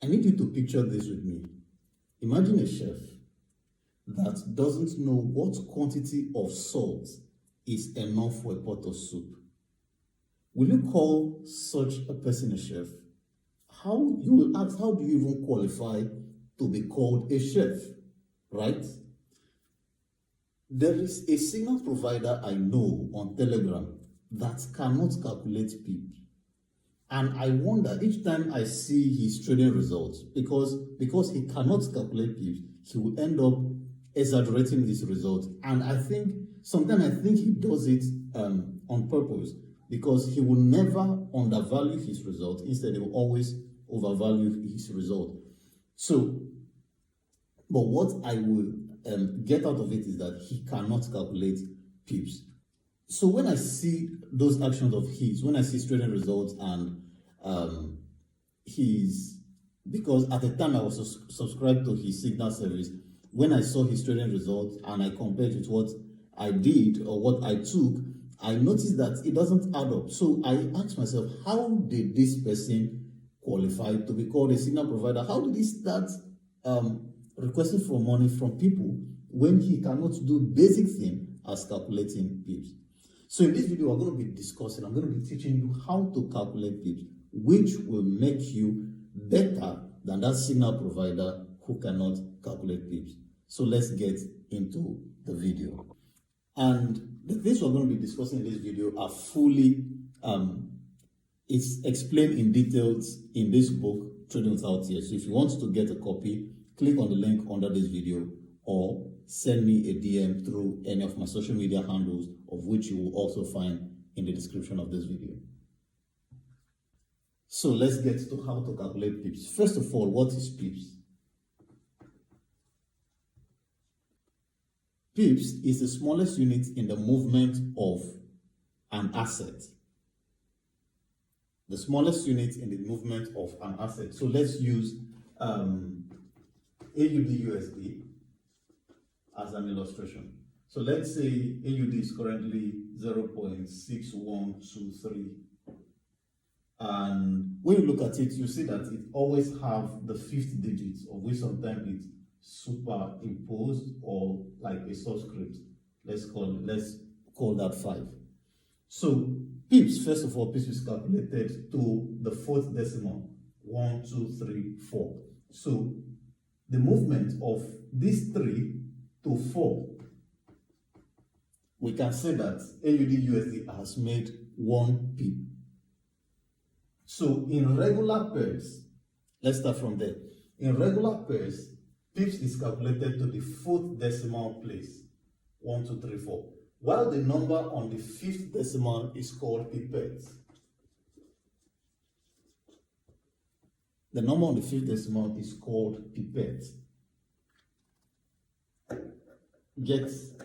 I need you to picture this with me. Imagine a chef that doesn't know what quantity of salt is enough for a pot of soup. Will you call such a person a chef? You will ask, how do you even qualify to be called a chef, right? There is a signal provider I know on Telegram that cannot calculate PIP. And I wonder each time I see his trading results, because he cannot calculate PIP, he will end up exaggerating his results. And sometimes I think he does it on purpose, because he will never undervalue his result. Instead, he will always overvalue his result. So, but what I will get out of it is that he cannot calculate pips. So when I see those actions of his, when I see his trading results and because at the time I was subscribed to his signal service, when I saw his trading results and I compared with what I did or what I took, I noticed that it doesn't add up. So I asked myself, how did this person qualify to be called a signal provider? How did he start requesting for money from people when he cannot do basic thing as calculating pips? So in this video, I'm going to be teaching you how to calculate pips, which will make you better than that signal provider who cannot calculate pips. So let's get into the video. And the things we're going to be discussing in this video are fully, it's explained in details in this book, Trading Without Tears. So if you want to get a copy, click on the link under this video or send me a DM through any of my social media handles, of which you will also find in the description of this video. So let's get to how to calculate pips. First of all, what is pips? Pips is the smallest unit in the movement of an asset. The smallest unit in the movement of an asset. So let's use AUDUSD as an illustration. So let's say AUD is currently 0.6123. And when you look at it, you see that it always have the fifth digit, of which sometimes it's superimposed or like a subscript. Let's call that 5. So pips, first of all, pips is calculated to the fourth decimal, 1, 2, 3, 4. So the movement of this 3 to 4, we can say that AUDUSD has made 1 pip. So in regular pairs, let's start from there. In regular pairs, pips is calculated to the fourth decimal place, 1, 2, 3, 4. While the number on the fifth decimal is called pipettes. The number on the fifth decimal is called pipette.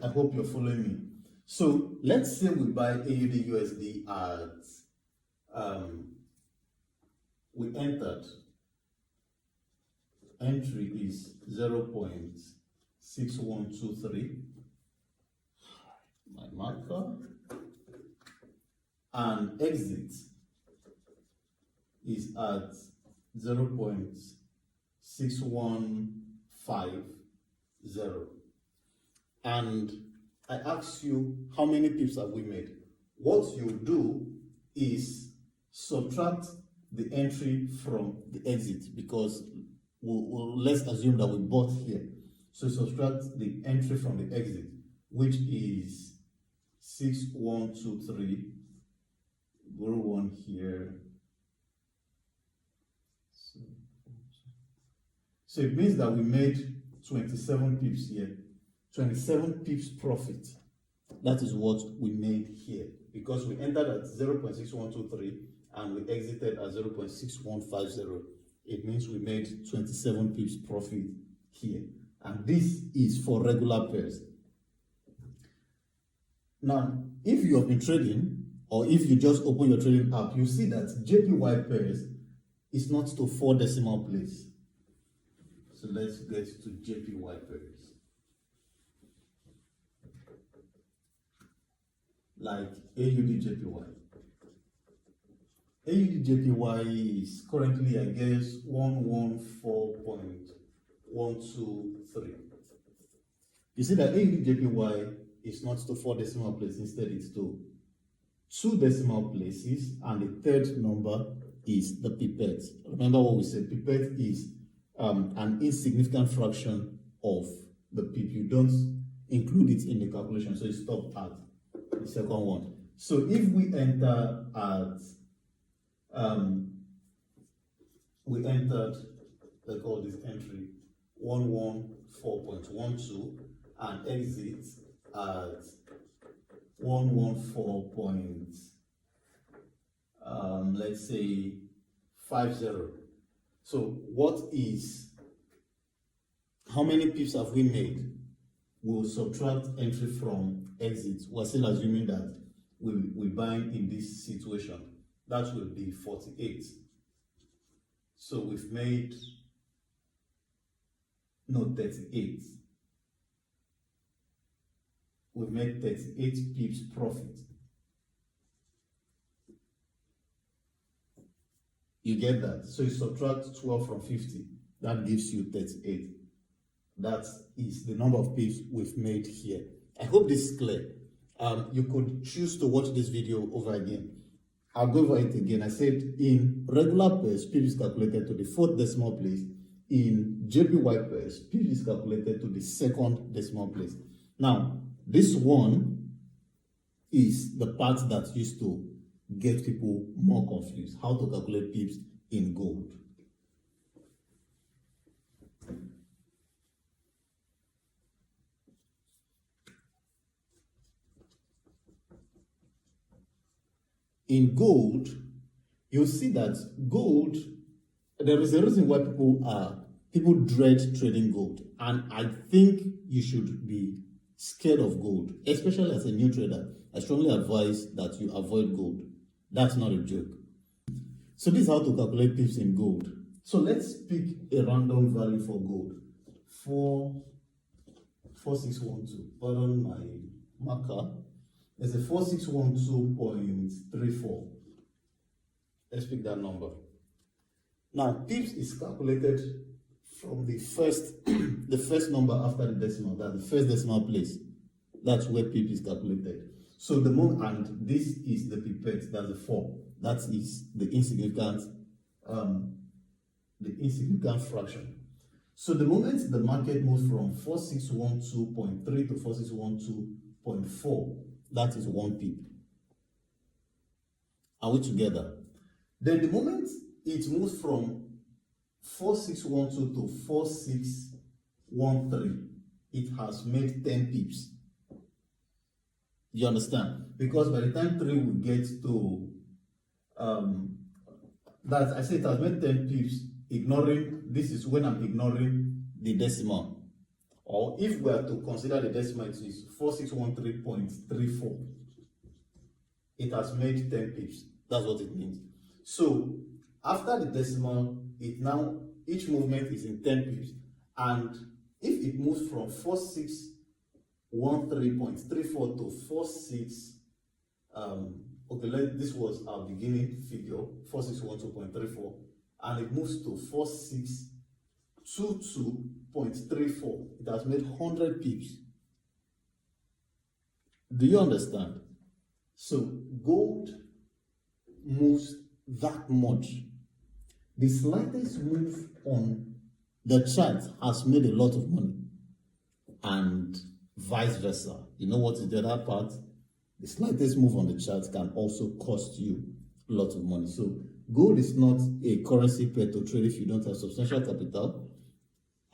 I hope you're following me. So let's say we buy AUDUSD at, we entered, entry is 0.6123, my marker, and exit is at 0.6150. And I ask you, how many pips have we made? What you do is subtract the entry from the exit, because let's assume that we bought here. So subtract the entry from the exit, which is 6123. Borrow 1 here. So it means that we made 27 pips here. 27 pips profit. That is what we made here, because we entered at 0.6123 and we exited at 0.6150. It means we made 27 pips profit here. And this is for regular pairs. Now, if you have been trading, or if you just open your trading app, you see that JPY pairs is not to 4 decimal place. So let's get to JPY pairs. Like AUDJPY. AUDJPY is currently, I guess, 114.123. You see that AUDJPY is not to 4 decimal places, instead it's to 2 decimal places, and the third number is the pipette. Remember what we said, pipette is an insignificant fraction of the pip. You don't include it in the calculation, so you stop at the second one. So if we enter at, let's call this entry 114.12 and exit at 114. Let's say 50. So how many pips have we made? We'll subtract entry from exit. We're still assuming that we buy in this situation. That will be 48. So we've made 38. We've made 38 pips profit. You get that? So you subtract 12 from 50. That gives you 38. That is the number of pips we've made here. I hope this is clear. You could choose to watch this video over again. I'll go over it again. I said in regular pairs, pip is calculated to the 4th decimal place. In JPY pairs, pip is calculated to the 2nd decimal place. Now, this one is the part that used to get people more confused. How to calculate pips in gold. In gold, you'll see that gold, there is a reason why people dread trading gold. And I think you should be scared of gold, especially as a new trader. I strongly advise that you avoid gold. That's not a joke. So this is how to calculate pips in gold. So let's pick a random value for gold. 4612. Pardon my marker. There's a 4612.34. Let's pick that number. Now, pips is calculated from the first number after the decimal. That's the first decimal place. That's where pip is calculated. So the moment, and this is the pipette, that's the 4. That is the insignificant fraction. So the moment the market moves from 4612.3 to 4612.4, that is 1 pip. Are we together? Then the moment it moves from 4612 to 4613, it has made 10 pips. You understand? Because by the time 3 will get to that, I say it has made 10 pips, ignoring, this is when I'm ignoring the decimal. Or if we are to consider the decimal, it is 4613.34. It has made 10 pips. That's what it means. So after the decimal, each movement is in 10 pips. And if it moves from 4613.34 to 46, this was our beginning figure, 4612.34, and it moves to 4622.34. It has made 100 pips. Do you understand? So gold moves that much. The slightest move on the chart has made a lot of money, and vice versa. You know what is the other part? The slightest move on the chart can also cost you a lot of money. So gold is not a currency pair to trade if you don't have substantial capital.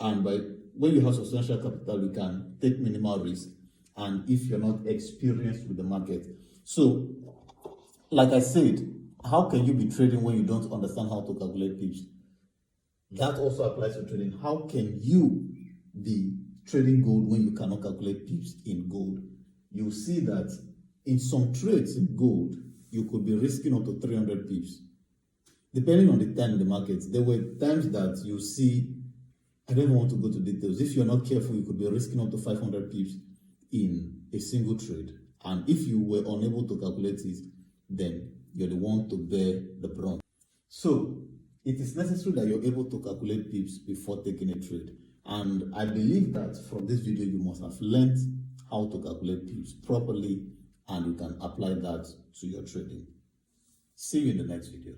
And when you have substantial capital, you can take minimal risk. And if you're not experienced with the market. So, like I said, how can you be trading when you don't understand how to calculate pips? That also applies to trading. How can you be trading gold when you cannot calculate pips in gold? You see that in some trades in gold, you could be risking up to 300 pips. Depending on the time in the market, there were times that you see, I don't want to go to details. If you're not careful, you could be risking up to 500 pips in a single trade. And if you were unable to calculate it, then you're the one to bear the brunt. So it is necessary that you're able to calculate pips before taking a trade. And I believe that from this video, you must have learned how to calculate pips properly, and you can apply that to your trading. See you in the next video.